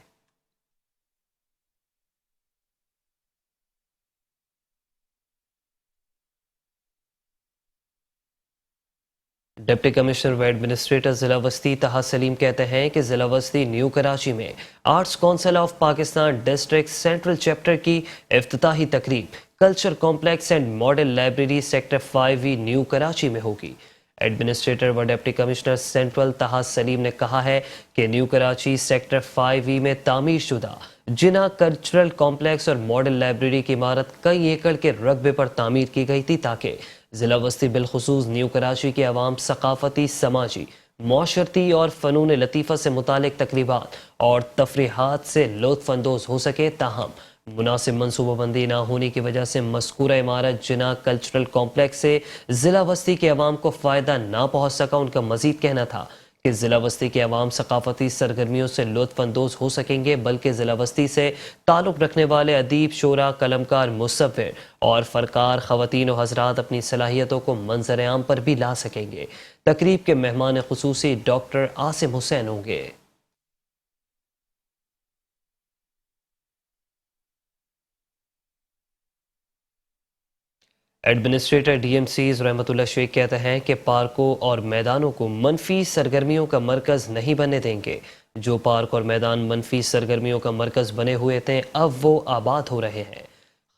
A: ڈپٹی کمشنر و ایڈمنسٹریٹر ضلع وسطی طہا سلیم کہتے ہیں کہ ضلع وسطی نیو کراچی میں arts council of Pakistan district central chapter کی افتتاحی تقریب culture complex and model library sector 5E new Karachi میں ہوگی۔ ایڈمنسٹریٹر و ڈپٹی کمشنر سینٹرل طہا سلیم نے کہا ہے کہ نیو کراچی سیکٹر 5E میں تعمیر شدہ جنا کلچرل کمپلیکس اور ماڈل لائبریری کی عمارت کئی ایکڑ کے رقبے پر تعمیر کی گئی تھی تاکہ ضلع وسطی بالخصوص نیو کراچی کے عوام ثقافتی، سماجی، معاشرتی اور فنون لطیفہ سے متعلق تقریبات اور تفریحات سے لطف اندوز ہو سکے۔ تاہم مناسب منصوبہ بندی نہ ہونے کی وجہ سے مذکورہ عمارت جنا کلچرل کمپلیکس سے ضلع وسطی کے عوام کو فائدہ نہ پہنچ سکا۔ ان کا مزید کہنا تھا کہ ضلع وسطی کے عوام ثقافتی سرگرمیوں سے لطف اندوز ہو سکیں گے، بلکہ ضلع وسطی سے تعلق رکھنے والے ادیب، شعراء، قلمکار، مصور اور فنکار خواتین و حضرات اپنی صلاحیتوں کو منظر عام پر بھی لا سکیں گے۔ تقریب کے مہمان خصوصی ڈاکٹر عاصم حسین ہوں گے۔ ایڈمنسٹریٹر DMCs رحمت اللہ شیخ کہتے ہیں کہ پارکوں اور میدانوں کو منفی سرگرمیوں کا مرکز نہیں بننے دیں گے۔ جو پارک اور میدان منفی سرگرمیوں کا مرکز بنے ہوئے تھے اب وہ آباد ہو رہے ہیں۔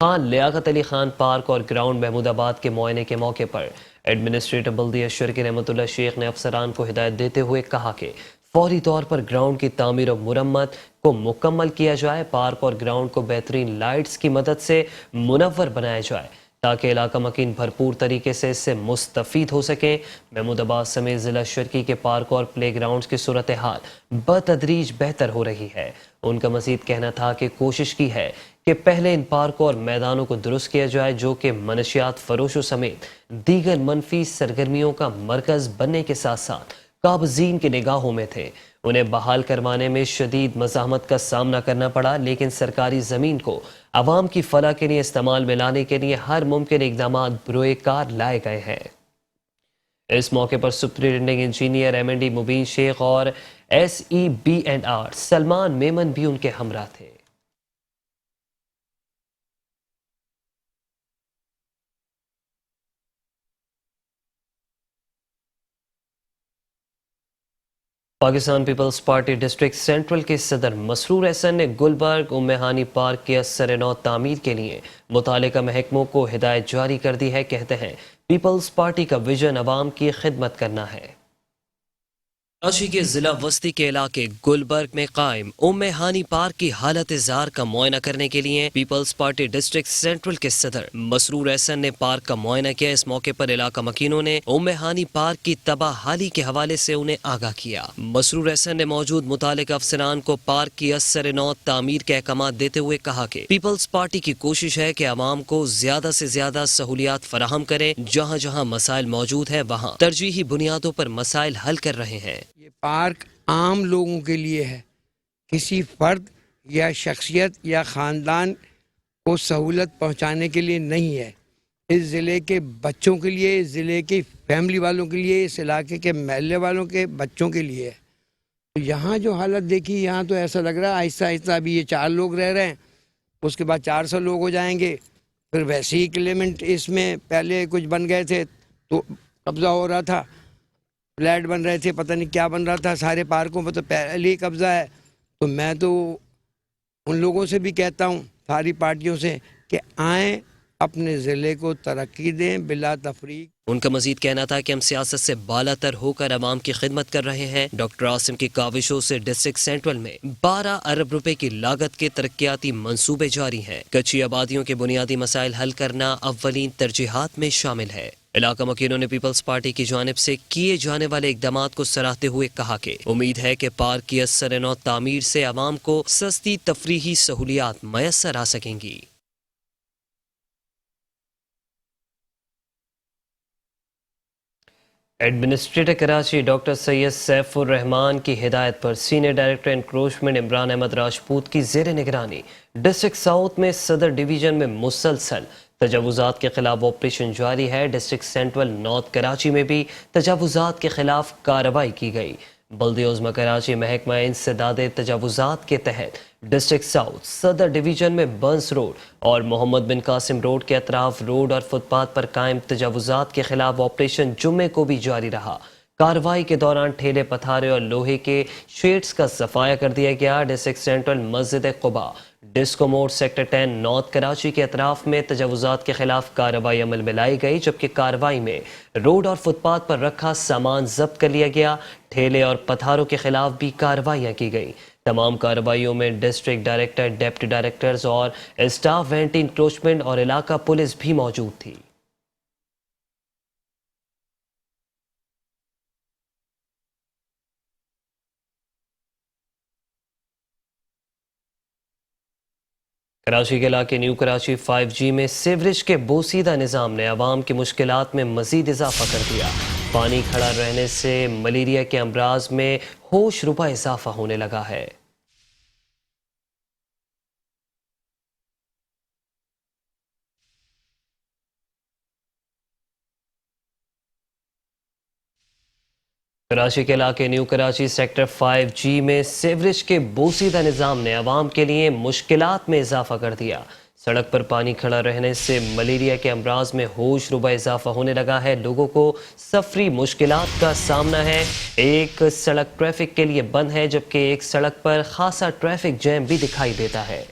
A: خان لیاقت علی خان پارک اور گراؤنڈ محمود آباد کے معائنے کے موقع پر ایڈمنسٹریٹر بلدیہ شرکی رحمت اللہ شیخ نے افسران کو ہدایت دیتے ہوئے کہا کہ فوری طور پر گراؤنڈ کی تعمیر و مرمت کو مکمل کیا جائے۔ پارک اور گراؤنڈ کو بہترین لائٹس کی مدد سے منور بنایا جائے تاکہ علاقہ مکین بھرپور طریقے سے اس سے مستفید ہو سکیں۔ محمود آباد سمیت ضلع شرکی کے پارک اور پلے گراؤنڈز کی صورتحال بتدریج بہتر ہو رہی ہے۔ ان کا مزید کہنا تھا کہ کوشش کی ہے کہ پہلے ان پارکوں اور میدانوں کو درست کیا جائے جو کہ منشیات فروشوں سمیت دیگر منفی سرگرمیوں کا مرکز بننے کے ساتھ ساتھ قابضین کی نگاہوں میں تھے۔ انہیں بحال کروانے میں شدید مزاحمت کا سامنا کرنا پڑا، لیکن سرکاری زمین کو عوام کی فلاح کے لیے استعمال میں لانے کے لیے ہر ممکن اقدامات بروئے کار لائے گئے ہیں۔ اس موقع پر سپرنٹینڈنگ انجینئر MND مبین شیخ اور SEB&R سلمان میمن بھی ان کے ہمراہ تھے۔ Pakistan Peoples Party district central کے صدر مسرور احسن نے گلبرگ امہانی پارک کے اثر نو تعمیر کے لیے متعلقہ محکموں کو ہدایت جاری کر دی ہے۔ کہتے ہیں پیپلز پارٹی کا ویژن عوام کی خدمت کرنا ہے۔ कराची के जिला वस्ती के इलाके गुलबर्ग में कायम उम्मे हानी पार्क की हालत जार का मुआयना करने के लिए पीपल्स पार्टी डिस्ट्रिक्ट सेंट्रल के सदर मसरूर एहसन ने पार्क का मुआयना किया। इस मौके पर इलाका मकीनों ने उम्मे हानी पार्क की तबाहाली के हवाले से उन्हें आगाह किया। मसरूर एहसन ने मौजूद मुतालिक अफसरान को पार्क की असर नौ तामीर के अहकाम देते हुए कहा कि पीपल्स पार्टी की कोशिश है कि आवाम को ज्यादा से ज्यादा सहूलियात फराहम करें। जहाँ जहाँ मसाइल मौजूद है वहाँ तरजीही बुनियादों पर मसाइल हल कर रहे हैं।
M: ये पार्क आम लोगों के लिए है, किसी फर्द या शख्सियत या ख़ानदान को सहूलत पहुंचाने के लिए नहीं है। इस ज़िले के बच्चों के लिए, इस ज़िले की फैमिली वालों के लिए, इस इलाके के महल्ले वालों के बच्चों के लिए है। तो यहाँ जो हालत देखी, यहाँ तो ऐसा लग रहा है आहिस्ता आहिस्ता अभी ये 4 लोग रह रहे हैं, उसके बाद 400 लोग हो जाएंगे। फिर वैसे ही क्लेमेंट इसमें पहले कुछ बन गए थे तो कब्ज़ा हो रहा था, फ्लैट बन रहे थे, पता नहीं क्या बन रहा था। सारे पार्कों पर तो पहले ही कब्ज़ा है। तो मैं तो उन लोगों से भी कहता हूँ, सारी पार्टियों से, कि आएँ अपने ज़िले को तरक्की दें बिला तफरीक।
A: उनका मजीद कहना था कि हम सियासत से बालातर होकर अवाम की खिदमत कर रहे हैं। डॉक्टर आसिम की काविशों से डिस्ट्रिक्ट सेंट्रल में 12 अरब रुपए की लागत के तरक्याती मंसूबे जारी हैं। कच्ची आबादियों के बुनियादी मसाइल हल करना अव्वलीन तरजीहात में शामिल है। इलाका मकीनों ने पीपल्स पार्टी की जानिब से किए जाने वाले इकदामात को सराहते हुए कहा कि उम्मीद है कि पार्क की असर नौ तामीर से अवाम को सस्ती तफरीही सहूलियात मैसर आ सकेंगी। एडमिनिस्ट्रेटर कराची डॉक्टर सैयद सैफुर रहमान की हिदायत पर senior director encroachment Imran Ahmed Rajput की ज़ेर निगरानी डिस्ट्रिक्ट साउथ में सदर डिवीज़न में मुसलसल तजावुज़ात के खिलाफ ऑपरेशन जारी है। डिस्ट्रिक्ट सेंट्रल नॉर्थ कराची में भी तजावुज़ात के खिलाफ कार्रवाई की गई। बल्दी उज़्मा कराची महकमा इंसदाद तजावुज़ात के तहत डिस्ट्रिक्ट साउथ सदर डिवीज़न में बंस रोड और मोहम्मद बिन कासिम रोड के अतराफ रोड और फुटपाथ पर कायम तजावुज़ात के खिलाफ ऑपरेशन जुम्मे को भी जारी रहा। कार्रवाई के दौरान ठेले पथारे और लोहे के शेड्स का सफाया कर दिया गया। डिस्ट्रिक्ट सेंट्रल मस्जिद क़ुबा disco mode sector 10 north Karachi के अतराफ में तजावुज़ात के खिलाफ कार्रवाई अमल में लाई गई, जबकि कार्रवाई में रोड और फुटपाथ पर रखा सामान जब्त कर लिया गया। ठेले और पथारों के खिलाफ भी कार्रवाइयाँ की गई। तमाम कार्रवाइयों में डिस्ट्रिक्ट डायरेक्टर, डेप्टी डायरेक्टर्स और स्टाफ एंटी इंक्रोचमेंट और इलाका पुलिस भी मौजूद थी। कराची के इलाके न्यू कराची 5G में सीवरेज के बोसीदा निज़ाम ने आवाम की मुश्किलात में मज़ीद इजाफा कर दिया। पानी खड़ा रहने से मलेरिया के अमराज में होश रुबा इजाफा होने लगा है। कराची के इलाके न्यू कराची सेक्टर 5G में सीवरेज के बोसीदा निज़ाम ने आवाम के लिए मुश्किलात में इजाफा कर दिया। सड़क पर पानी खड़ा रहने से मलेरिया के अमराज में होश रुबा इजाफा होने लगा है। लोगों को सफरी मुश्किलात का सामना है। एक सड़क ट्रैफिक के लिए बंद है, जबकि एक सड़क पर खासा ट्रैफिक जैम भी दिखाई देता है।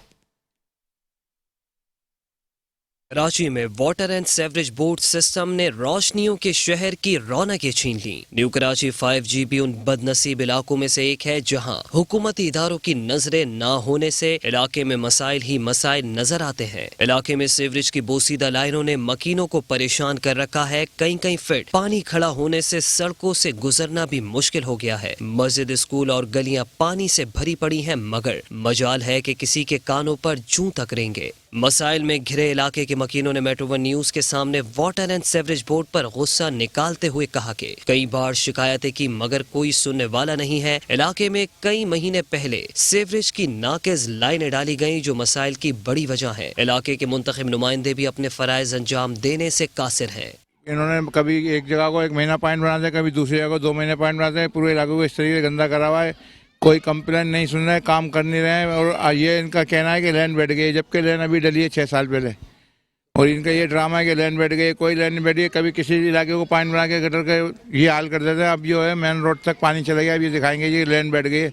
A: कराची में water and sewerage board system ने रोशनियों के शहर की रौनकें छीन ली। न्यू कराची 5G भी उन बदनसीब इलाकों में से एक है जहां हुकूमती इदारों की नजरें ना होने से इलाके में मसाइल ही मसाइल नजर आते हैं। इलाके में सीवरेज की बोसीदा लाइनों ने मकीनों को परेशान कर रखा है। कहीं कहीं फीट पानी खड़ा होने से सड़कों से गुजरना भी मुश्किल हो गया है। मस्जिद, स्कूल और गलियां पानी से भरी पड़ी हैं, मगर मजाल है कि किसी के कानों पर जूं तक रेंगे। मसाइल में घिरे इलाके के मकीनों ने मेट्रो 1 न्यूज के सामने वाटर एंड सेवरेज बोर्ड पर गुस्सा निकालते हुए कहा कि कई बार शिकायतें की मगर कोई सुनने वाला नहीं है। इलाके में कई महीने पहले सेवरेज की नाकिज लाइनें डाली गईं जो मसाइल की बड़ी वजह है। इलाके के मुंतखब नुमाइंदे भी अपने फराइज अंजाम देने से कासिर हैं।
N: इन्होंने कभी एक जगह को 1 महीना पॉइंट बनाते हैं, कभी दूसरी जगह को 2 महीने पॉइंट बनाते हैं। पूरे इलाके को इस तरीके से गंदा करा हुआ है। कोई कंप्लेन नहीं सुन रहे, काम कर नहीं रहे हैं। और ये इनका कहना है कि लैंड बैठ गई, जबकि लैंड अभी डली है 6 साल पहले। और इनका ये ड्रामा है कि लैंड बैठ गई, कोई लैंड नहीं बैठी है। कभी किसी इलाके को पॉइंट बना के गटर के ये हाल कर देते हैं। अब जो है मेन रोड तक पानी चला गया। अब ये दिखाएंगे ये लैंड बैठ गई।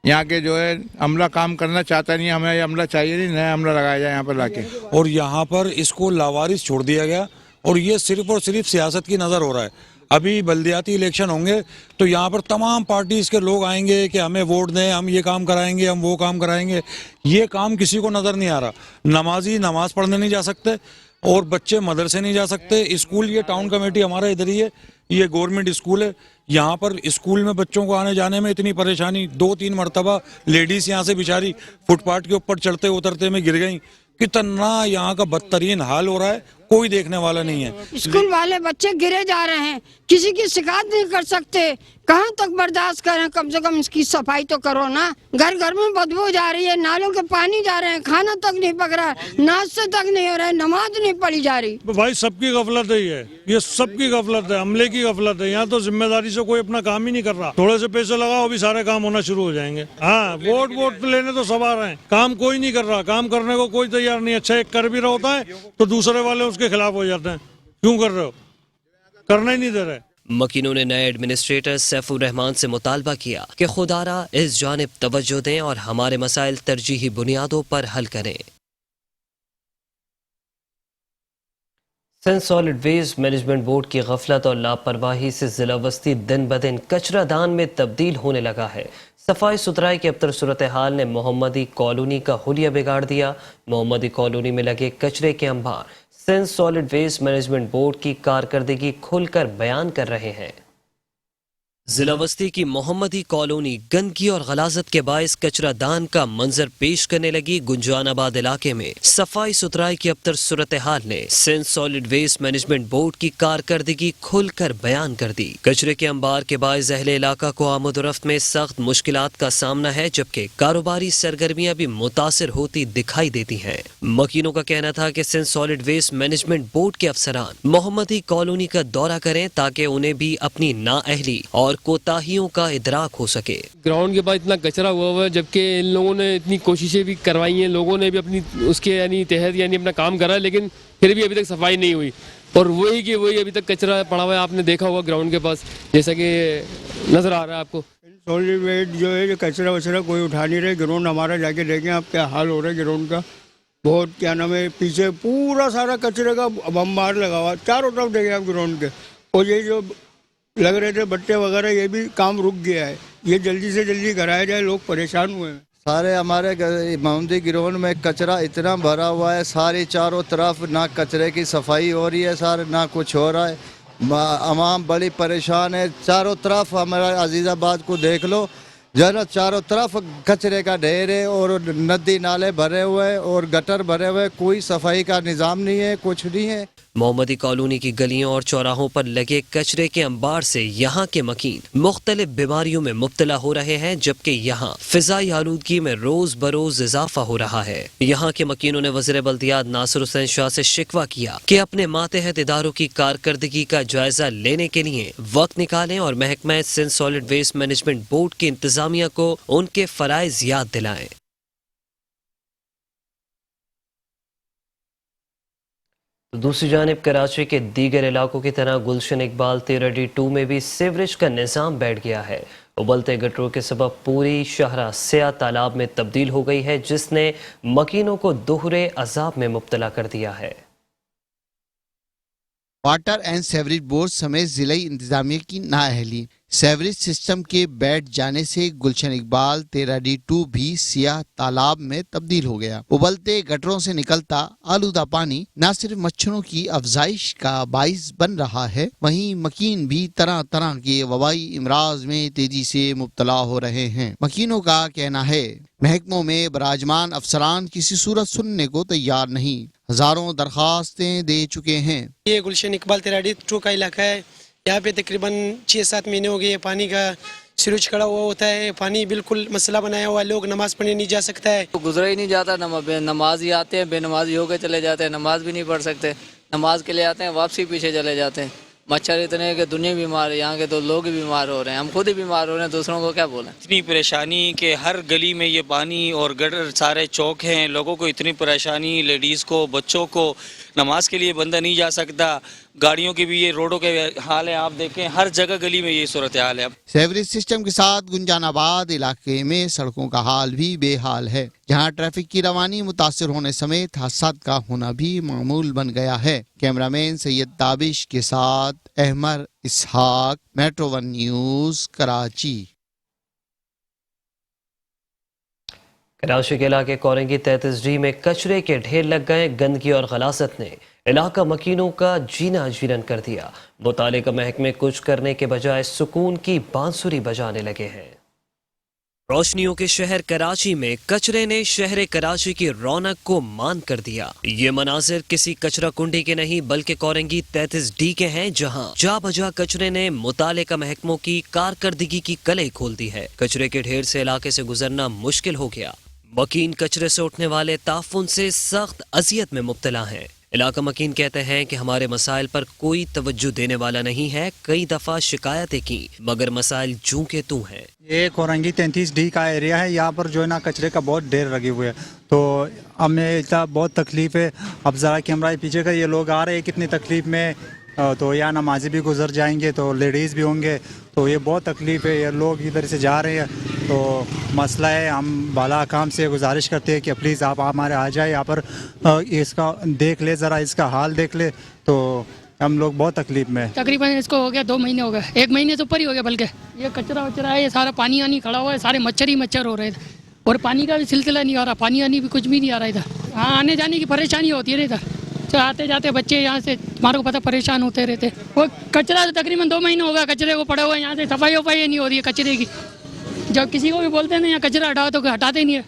N: यहाँ के जो है अमला काम करना चाहता नहीं, हमें ये अमला चाहिए नहीं, नया अमला लगाया जाए यहाँ पर लाके।
O: और यहाँ पर इसको लावारिस छोड़ दिया गया और ये सिर्फ और सिर्फ सियासत की नज़र हो रहा है। अभी बल्दियाती इलेक्शन होंगे तो यहाँ पर तमाम पार्टीज़ के लोग आएंगे कि हमें वोट दें, हम ये काम कराएंगे, हम वो काम कराएंगे। ये काम किसी को नज़र नहीं आ रहा। नमाजी नमाज पढ़ने नहीं जा सकते और बच्चे मदरसे नहीं जा सकते। स्कूल, ये टाउन कमेटी हमारा इधर ही है, ये गवर्नमेंट स्कूल है। यहाँ पर स्कूल में बच्चों को आने जाने में इतनी परेशानी, 2-3 मरतबा लेडीज़ यहाँ से बेचारी फुटपाथ के ऊपर चढ़ते उतरते में गिर गई। कितना यहाँ का बदतरीन हाल हो रहा है, कोई देखने वाला नहीं है।
P: स्कूल वाले बच्चे गिरे जा रहे हैं, किसी की शिकायत नहीं कर सकते। कहाँ तक बर्दाश्त करें? कम से कम इसकी सफाई तो करो ना। घर घर में बदबू जा रही है, नालों के पानी जा रहे हैं, खाना तक नहीं पक रहा है, नाश्ते तक नहीं हो रहा है, नमाज नहीं पढ़ी जा रही।
J: भाई सबकी गफलत है, ये सबकी गफलत है, अमले की गफलत है। यहाँ तो जिम्मेदारी से कोई अपना काम ही नहीं कर रहा। थोड़े से पैसे लगाओ अभी सारे काम होना शुरू हो जाएंगे। हाँ, वोट लेने तो सब आ रहे हैं, काम कोई नहीं कर रहा, काम करने को कोई तैयार नहीं। अच्छा, एक कर भी रहा होता है तो दूसरे वाले उसके खिलाफ हो जाते हैं। क्यों कर रहे हो? करना ही नहीं दे रहे।
A: मकीनों ने नए एडमिनिस्ट्रेटर सैफुर रहमान से मुतालबा किया कि खुदारा इस जानिब तवज्जो दें और हमारे मसाइल तरजीही बुनियादों पर हल करें। Sindh solid waste management board की गफलत और लापरवाही से जिला वस्ती दिन ब दिन कचरा दान में तब्दील होने लगा है। सफाई सुथराई की अबतर सूरत हाल ने मोहम्मदी कॉलोनी का हुलिया बिगाड़ दिया। मोहम्मदी कॉलोनी में लगे कचरे के अंबार Sindh solid waste management board की कारकर्दगी खुलकर बयान कर रहे हैं। जिला वस्ती की मोहम्मदी कॉलोनी गंदगी और गलाजत के बायस कचरा दान का मंजर पेश करने लगी। गुंजानाबाद इलाके में सफाई सुथराई की अबतर सूरत हाल ने Sindh solid waste management board की कारकर्दगी खुलकर बयान कर दी। कचरे के अंबार के बायस अहले इलाका को आमदोरफ्त में सख्त मुश्किलात का सामना है, जबकि कारोबारी सरगर्मियां भी मुतासिर होती दिखाई देती हैं। मकीनों का कहना था कि Sindh solid waste management board के अफसरान मोहम्मदी कॉलोनी का दौरा करें ताकि उन्हें भी अपनी नाअहली और कोताहियों का इदराक हो सके।
K: ग्राउंड के पास इतना कचरा हुआ है, जबकि इन लोगों ने इतनी कोशिशें भी करवाई हैं, लोगों ने भी अपनी उसके तहत अपना काम करा, लेकिन फिर भी अभी तक सफाई नहीं हुई। और वही कि वही अभी तक कचरा पड़ा हुआ है। आपने देखा होगा ग्राउंड के पास, जैसा कि नजर आ रहा है आपको।
Q: सॉलिड वेस्ट जो है, कचरा वचरा कोई उठा नहीं रहे। ग्राउंड हमारा जाके देखें आप क्या हाल हो रहा है ग्राउंड का। बहुत क्या नाम है, पीछे पूरा सारा कचरे का बम्बार लगा हुआ, चारों तरफ देखें आप ग्राउंड के। और ये जो लग रहे थे बट्टे वगैरह, ये भी काम रुक गया है। ये जल्दी से जल्दी कराया जाए, लोग परेशान हुए हैं।
R: सारे हमारे मोहम्मदी ग्राउंड में कचरा इतना भरा हुआ है, सारी चारों तरफ ना कचरे की सफाई हो रही है सर, ना कुछ हो रहा है। आवाम बड़ी परेशान है। चारों तरफ हमारा अजीज़ाबाद को देख लो, जरा चारों तरफ कचरे का ढेर है और नदी नाले भरे हुए हैं और गटर भरे हुए, कोई सफाई का निज़ाम नहीं है, कुछ नहीं है।
A: मोहम्मदी कॉलोनी की गलियों और चौराहों पर लगे कचरे के अंबार से यहाँ के मकीन मुख्तलिफ बीमारियों में मुब्तला हो रहे हैं, जबकि यहाँ फिजाई आलूदगी में रोज बरोज इजाफा हो रहा है। यहाँ के मकीनों ने वज़ीर बल्दियात नासिर हुसैन शाह से शिकवा किया कि अपने मातहत इदारों की कारकर्दगी का जायजा लेने के लिए वक्त निकालें और महकमा Sindh solid waste management board की इंतजामिया को उनके फराइज याद दिलाएं। दूसरी जानिब कराची के दीगर इलाकों की तरह गुलशन इकबाल तेरडी 2 में भी सीवरेज का निज़ाम बैठ गया है। उबलते गटरों के सबब पूरी शहरा स्या तालाब में तब्दील हो गई है, जिसने मकीनों को दोहरे अजाब में मुब्तला कर दिया है।
I: वाटर एंड सेवरेज बोर्ड समेत जिलाई इंतजामिया की नाअहली, सेवरेज सिस्टम के बैठ जाने से गुलशन इकबाल तेरडी 2 भी सियाह तालाब में तब्दील हो गया। उबलते गटरों से निकलता आलूदा पानी न सिर्फ मच्छरों की अफजाइश का बाइस बन रहा है, वहीं मकीन भी तरह तरह के वबाई इमराज में तेजी से मुब्तला हो रहे हैं। मकीनों का कहना है महकमों में बराजमान अफसरान किसी सूरत सुनने को तैयार नहीं, हजारों दरखास्तें दे चुके हैं।
S: ये गुलशन इकबाल तेरडी 2 का इलाका है। यहाँ पे तकरीबन 6-7 महीने हो गए पानी का सूरज खड़ा हुआ होता है। पानी बिल्कुल मसला बनाया हुआ है, लोग नमाज पढ़ने नहीं जा सकता है।
T: तो गुजरा ही नहीं जाता, नमाज ही आते हैं, बेनमाजी होकर चले जाते हैं, नमाज भी नहीं पढ़ सकते। नमाज के लिए आते हैं, वापसी पीछे चले जाते हैं। मच्छर इतने कि दुनिया बीमार है, यहाँ के तो लोग ही बीमार हो रहे हैं, हम खुद ही बीमार हो रहे हैं, दूसरों को क्या बोलें।
U: इतनी परेशानी कि हर गली में ये पानी और गटर सारे चौक हैं, लोगों को इतनी परेशानी, लेडीज़ को, बच्चों को, नमाज के लिए बंदा नहीं जा सकता। गाड़ियों के भी ये रोडों के हाल है, आप देखें हर जगह गली में ये सूरत हाल है।
I: सेवरेज सिस्टम के साथ गुंजानाबाद इलाके में सड़कों का हाल भी बेहाल है, जहां ट्रैफिक की रवानी मुतासिर होने समेत हादसात का होना भी मामूल बन गया है। कैमरामैन सैयद ताबिश के साथ Ahmed Ishaq, metro one news, Karachi.
A: Karachi के इलाके कोरंगी 33D में कचरे के ढेर लग गए। गंदगी और गलासत ने इलाका मकीनों का जीना जीरन कर दिया। मुतालिका महकमे कुछ करने के बजाय सुकून की बांसुरी बजाने लगे हैं। रोशनियों के शहर कराची में कचरे ने शहर कराची की रौनक को मान कर दिया। ये मनाजिर किसी कचरा कुंडी के नहीं बल्कि कोरंगी 33D के हैं, जहां जा बजा कचरे ने मुतालिका महकमों की कारकर्दगी की कलई खोल दी है। कचरे के ढेर से इलाके से गुजरना मुश्किल हो गया। मकीन कचरे से उठने वाले ताफुन से सख्त अजियत में मुब्तला हैं। इलाका मकीन कहते हैं कि हमारे मसाइल पर कोई तवज्जो देने वाला नहीं है। कई दफा शिकायतें की मगर मसाइल जूं के तू हैं।
C: ये कोरंगी 33D का एरिया है, यहाँ पर जो है ना कचरे का बहुत ढेर लगे हुए हैं, तो हमें इतना बहुत तकलीफ है। अब ज़रा कैमरा पीछे का ये लोग आ रहे हैं कितनी तकलीफ में, तो यहाँ नमाजी भी गुजर जाएंगे तो लेडीज़ भी होंगे, तो ये बहुत तकलीफ है। ये लोग इधर से जा रहे हैं, तो मसला है। हम बाला काम से गुजारिश करते हैं कि प्लीज़ आप हमारे आ जाए यहाँ पर, इसका देख ले, ज़रा इसका हाल देख ले, तो हम लोग बहुत तकलीफ में हैं।
P: तकरीबन इसको हो गया 2 महीने हो गए, 1 महीने से ऊपर ही हो गया। बल्कि ये कचरा वचरा है, ये सारा पानी आनी खड़ा हुआ है, सारे मच्छर ही मच्छर हो रहे थे और पानी का भी सिलसिला नहीं आ रहा, पानी आनी भी कुछ भी नहीं आ रहा इधर। हाँ, आने जाने की परेशानी होती है ना इधर, तो आते जाते बच्चे यहाँ से हमारे को पता परेशान होते रहते। वो कचरा तो तकरीबन 2 महीने हो गया कचरे को पड़ा हुआ है, यहाँ से सफाई वफाई नहीं हो रही है कचरे की। जब किसी को भी बोलते हैं ना यहाँ कचरा हटाओ तो हटाते नहीं है,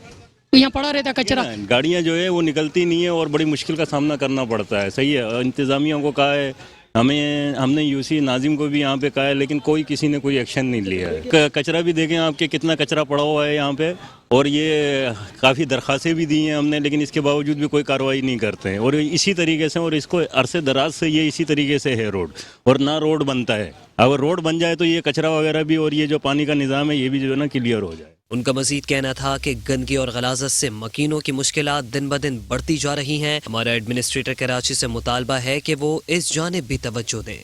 P: तो यहाँ पड़ा रहता है कचरा।
V: गाड़ियाँ जो है वो निकलती नहीं है और बड़ी मुश्किल का सामना करना पड़ता है। सही है, इंतज़ामिया को कहा है, हमने यूसी नाजिम को भी यहाँ पे कहा है, लेकिन किसी ने कोई एक्शन नहीं लिया है। कचरा भी देखें आपके कितना कचरा पड़ा हुआ है यहाँ पे, और ये काफ़ी दरख्वास्तें भी दी हैं हमने, लेकिन इसके बावजूद भी कोई कार्रवाई नहीं करते हैं। और इसी तरीके से, और इसको अरसे दराज से ये इसी तरीके से है रोड, और ना रोड बनता है। अगर रोड बन जाए तो ये कचरा वगैरह भी और ये जो पानी का निज़ाम है ये भी जो है ना क्लियर हो जाए।
A: उनका मजीद कहना था कि गंदगी और गलाजत से मकीनों की मुश्किलात दिन ब दिन बढ़ती जा रही हैं। हमारा एडमिनिस्ट्रेटर कराची से मुतालबा है कि वो इस जानिब भी तवज्जो दें।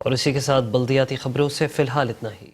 A: और इसी के साथ बल्दियाती खबरों से फिलहाल इतना ही।